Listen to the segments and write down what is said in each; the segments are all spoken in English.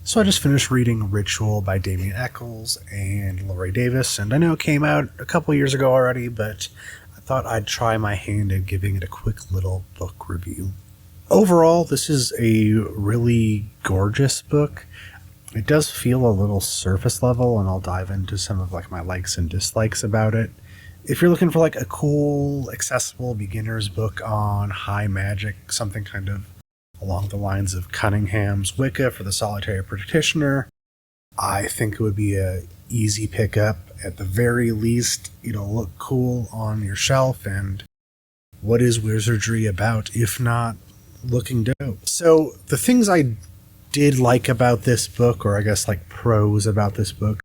So I just finished reading Ritual by Damien Echols and Laurie Davis, and I know it came out a couple years ago already, but I thought I'd try my hand at giving it a quick little book review. Overall, this is a really gorgeous book. It does feel a little surface level, and I'll dive into some of my likes and dislikes about it. If you're looking for a cool, accessible beginner's book on high magic, something kind of along the lines of Cunningham's Wicca for the Solitary Practitioner, I think it would be a easy pickup. At the very least, it'll look cool on your shelf, and what is wizardry about if not looking dope? So the things I did like about this book, or I guess pros about this book,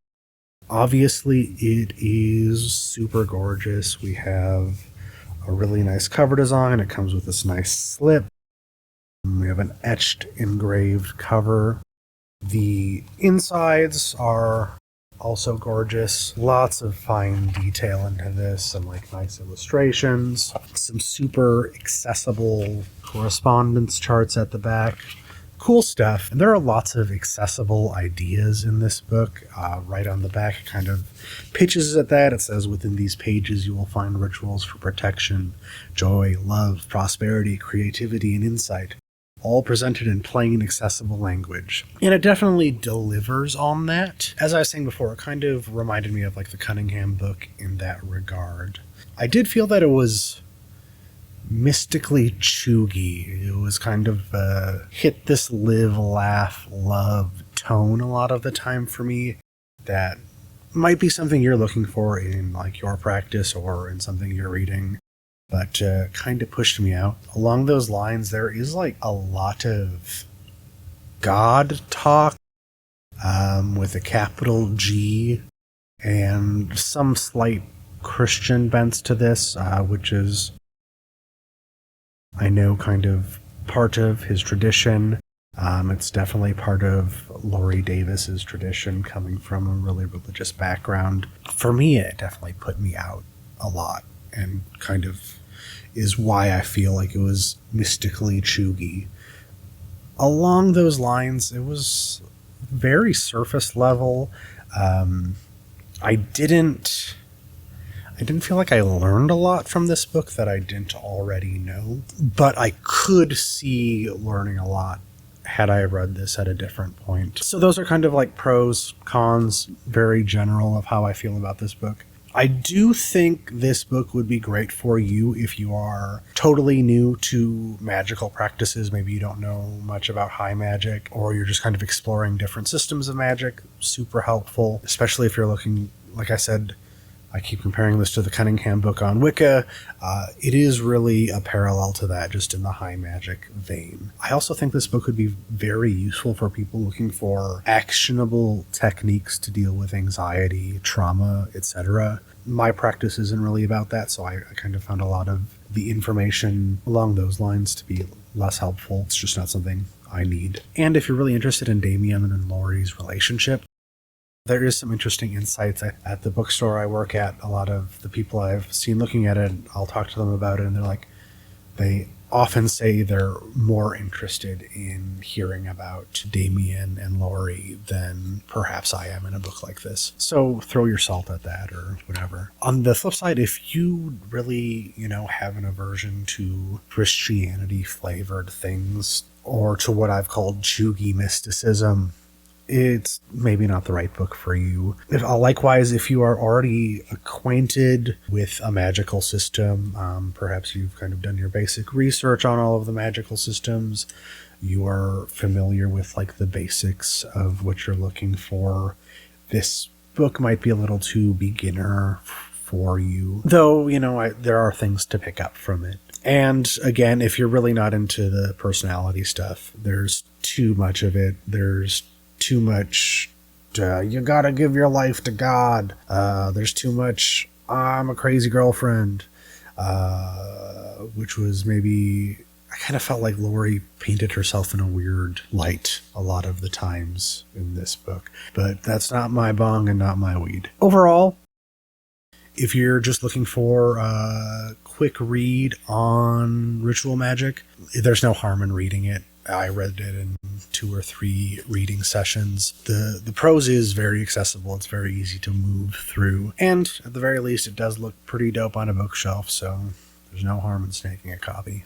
obviously it is super gorgeous. We have a really nice cover design. It comes with this nice slip. We have an etched, engraved cover. The insides are also gorgeous. Lots of fine detail into this. Some nice illustrations. Some super accessible correspondence charts at the back. Cool stuff. And there are lots of accessible ideas in this book. Right on the back, it kind of pitches at that. It says, within these pages you will find rituals for protection, joy, love, prosperity, creativity, and insight, all presented in plain, accessible language. And it definitely delivers on that. As I was saying before, it kind of reminded me of the Cunningham book in that regard. I did feel that it was mystically cheugy. It was kind of hit this live, laugh, love tone a lot of the time for me. That might be something you're looking for in your practice or in something you're reading, but kind of pushed me out. Along those lines, there is a lot of God talk with a capital G, and some slight Christian bents to this, which is, I know, kind of part of his tradition. It's definitely part of Laurie Davis's tradition, coming from a really religious background. For me, it definitely put me out a lot, and kind of is why I feel it was mystically cheugy. Along those lines, it was very surface level. I didn't feel I learned a lot from this book that I didn't already know, but I could see learning a lot had I read this at a different point. So those are kind of pros, cons, very general of how I feel about this book. I do think this book would be great for you if you are totally new to magical practices. Maybe you don't know much about high magic, or you're just kind of exploring different systems of magic. Super helpful, especially if you're looking, like I said, I keep comparing this to the Cunningham book on Wicca. It is really a parallel to that, just in the high magic vein. I also think this book would be very useful for people looking for actionable techniques to deal with anxiety, trauma, etc. My practice isn't really about that, so I kind of found a lot of the information along those lines to be less helpful. It's just not something I need. And if you're really interested in Damien and Laurie's relationship, there is some interesting insights at the bookstore I work at. A lot of the people I've seen looking at it, I'll talk to them about it, and they often say they're more interested in hearing about Damien and Laurie than perhaps I am in a book like this. So throw your salt at that, or whatever. On the flip side, if you really, have an aversion to Christianity flavored things, or to what I've called cheugy mysticism, it's maybe not the right book for you. Likewise, if you are already acquainted with a magical system, perhaps you've kind of done your basic research on all of the magical systems, you are familiar with the basics of what you're looking for, this book might be a little too beginner for you. Though, there are things to pick up from it. And again, if you're really not into the personality stuff, there's too much of it. There's too much, you gotta give your life to God. There's too much, I'm a crazy girlfriend, which was maybe, I kind of felt like Laurie painted herself in a weird light a lot of the times in this book. But that's not my bong and not my weed. Overall, if you're just looking for a quick read on ritual magic, there's no harm in reading it. I read it in 2 or 3 reading sessions. The prose is very accessible. It's very easy to move through. And at the very least, it does look pretty dope on a bookshelf, so there's no harm in snaking a copy.